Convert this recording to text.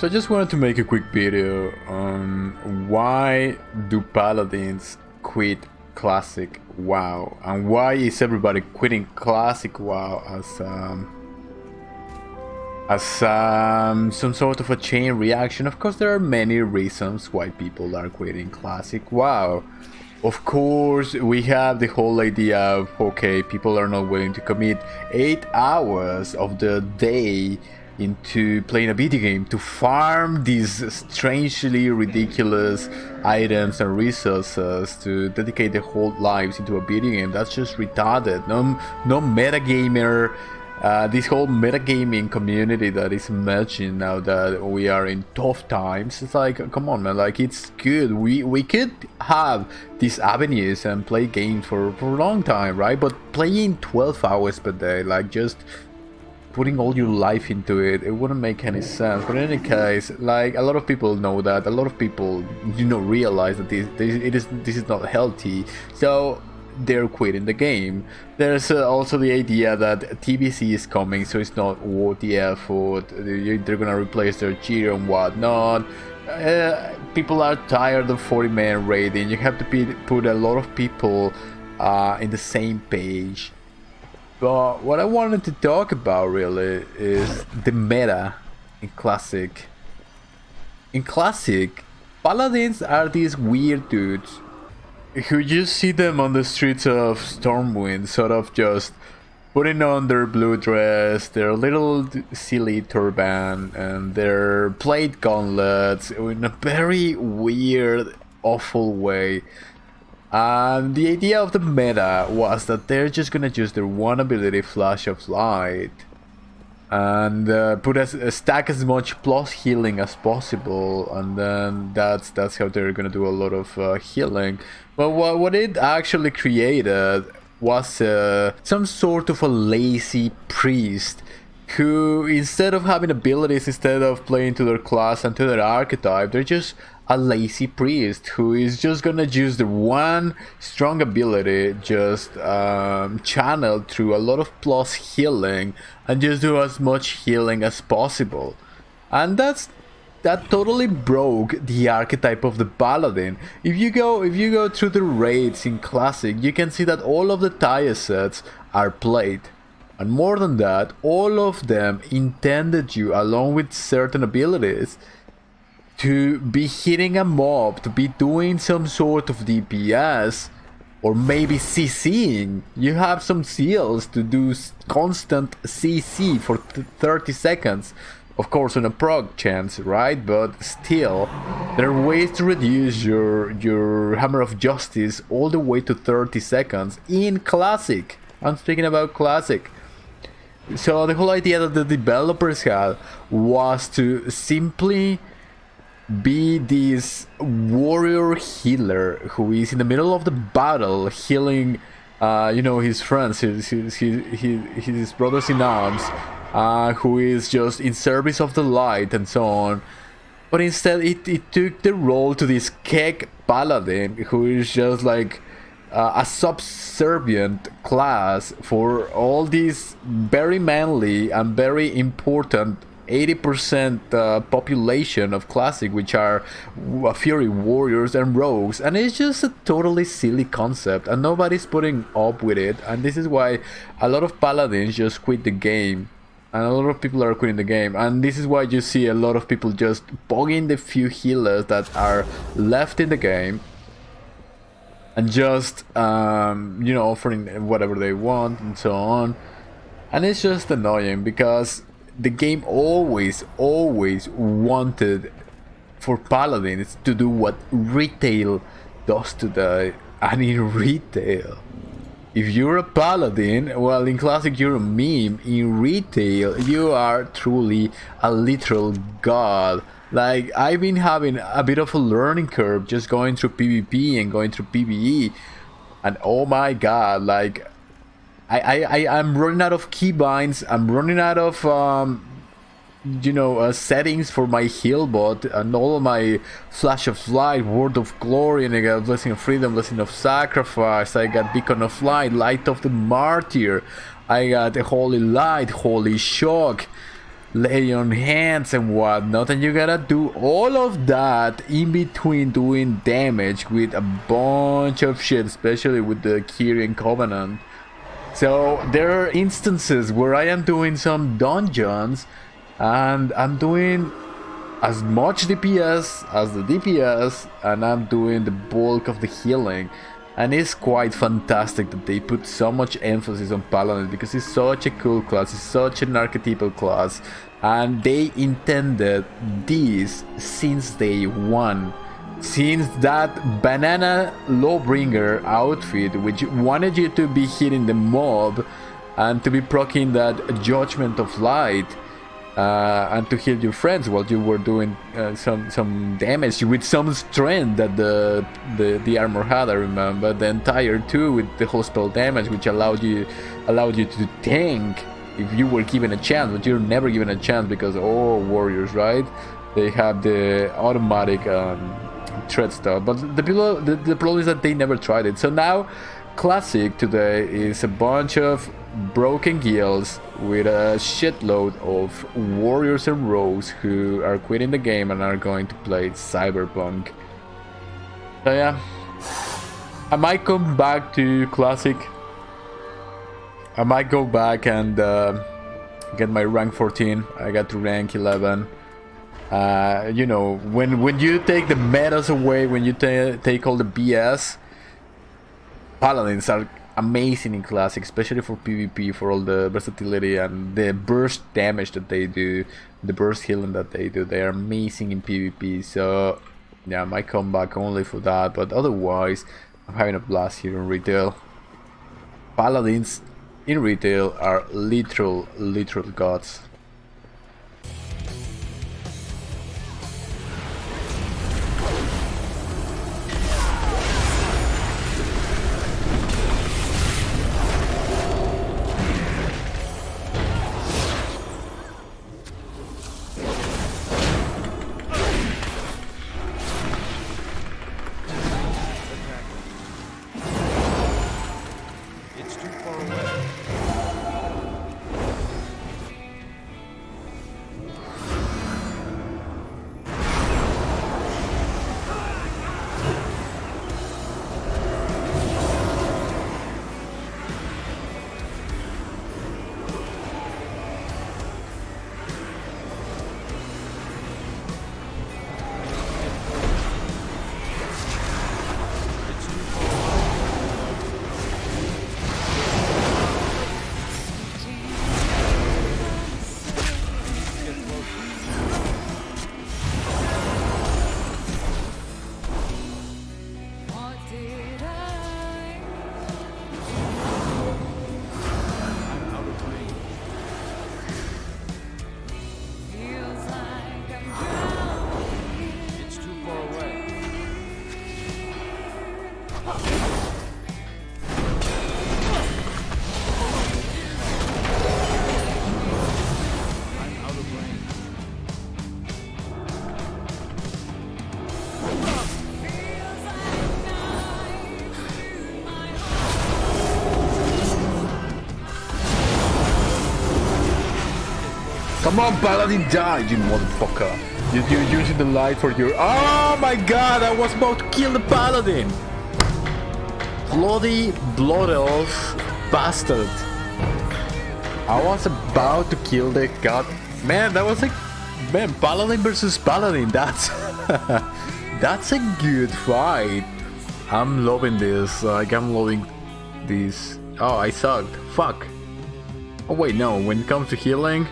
So I just wanted to make a quick video on why do Paladins quit Classic WoW, and why is everybody quitting Classic WoW as some sort of a chain reaction. Of course, there are many reasons why people are quitting Classic WoW. Of course, we have the whole idea of, okay, people are not willing to commit 8 hours of the day into playing a video game to farm these strangely ridiculous items and resources to dedicate their whole lives into a video game. That's just retarded. No metagamer. This whole metagaming community that is emerging now that we are in tough times, it's like, come on man, like, it's good. We could have these avenues and play games for a long time, right? But playing 12 hours per day, like just putting all your life into it, it wouldn't make any sense. But in any case, like, a lot of people know that, a lot of people, realize that this is not healthy, so they're quitting the game. There's also the idea that TBC is coming, so it's not worth the effort. They're gonna replace their gear and whatnot. People are tired of 40-man raiding. You have to put a lot of people in the same page. But what I wanted to talk about really is the meta in Classic. In Classic, Paladins are these weird dudes who you see them on the streets of Stormwind, sort of just putting on their blue dress, their little silly turban, and their plate gauntlets in a very weird, awful way. And the idea of the meta was that they're just gonna use their one ability, Flash of Light, and stack as much plus healing as possible, and then that's how they're gonna do a lot of healing. But what it actually created was some sort of a lazy priest who, instead of having abilities, instead of playing to their class and to their archetype, they're just a lazy priest who is just gonna use the one strong ability, just channeled through a lot of plus healing, and just do as much healing as possible. And that totally broke the archetype of the Paladin. If you go through the raids in Classic, you can see that all of the tire sets are played. And more than that, all of them intended you, along with certain abilities, to be hitting a mob, to be doing some sort of DPS, or maybe CCing. You have some seals to do constant CC for 30 seconds. Of course, on a prog chance, right? But still, there are ways to reduce your Hammer of Justice all the way to 30 seconds in Classic. I'm speaking about Classic. So the whole idea that the developers had was to simply be this warrior healer who is in the middle of the battle healing, his friends, his brothers in arms, who is just in service of the light and so on. But instead, it took the role to this keg Paladin who is just like a subservient class for all these very manly and very important 80% population of Classic, which are Fury Warriors and Rogues. And it's just a totally silly concept, and nobody's putting up with it. And this is why a lot of Paladins just quit the game, and a lot of people are quitting the game. And this is why you see a lot of people just bugging the few healers that are left in the game, and just offering whatever they want and so on. And it's just annoying, because the game always wanted for Paladins to do what retail does today. And in retail, if you're a Paladin, well, in Classic you're a meme. In retail, you are truly a literal god. Like, I've been having a bit of a learning curve just going through PvP and going through PvE, and oh my god, like, I'm running out of keybinds. I'm running out of settings for my heal bot, and all of my Flash of Light, Word of Glory, and I got Blessing of Freedom, Blessing of Sacrifice, I got Beacon of Light, Light of the Martyr, I got the Holy Light, Holy Shock. lay on hands and whatnot, and you gotta do all of that in between doing damage with a bunch of shit, especially with the Kyrian Covenant. So there are instances where I am doing some dungeons and I'm doing as much DPS as the DPS, and I'm doing the bulk of the healing. And it's quite fantastic that they put so much emphasis on Paladin, because it's such a cool class, it's such an archetypal class, and they intended this since day one. Since that banana lawbringer outfit, which wanted you to be hitting the mob and to be proccing that Judgment of Light, and to heal your friends while you were doing some damage with some strength that the armor had. I remember the entire 2 with the whole spell damage, which allowed you to tank if you were given a chance, but you're never given a chance because warriors, right? They have the automatic threat stuff, but the problem is that they never tried it. So now Classic today is a bunch of broken guilds with a shitload of warriors and rogues who are quitting the game and are going to play Cyberpunk. So yeah, I might come back to Classic. I might go back and get my rank 14. I got to rank 11. You know, when you take the metas away, when you take all the BS, Paladins are amazing in Classic, especially for PvP, for all the versatility and the burst damage that they do, the burst healing that they do. They are amazing in PvP, so yeah, I might come back only for that, but otherwise, I'm having a blast here in retail. Paladins in retail are literal gods. Come on, Paladin, die, you motherfucker. You're using the light for your... Oh my god, I was about to kill the Paladin. Bloody blood elf bastard. I was about to kill the god. Man, that was like... Man, Paladin versus Paladin, that's... that's a good fight. I'm loving this, like I'm loving this. Oh, I sucked. Fuck. Oh wait, no, when it comes to healing...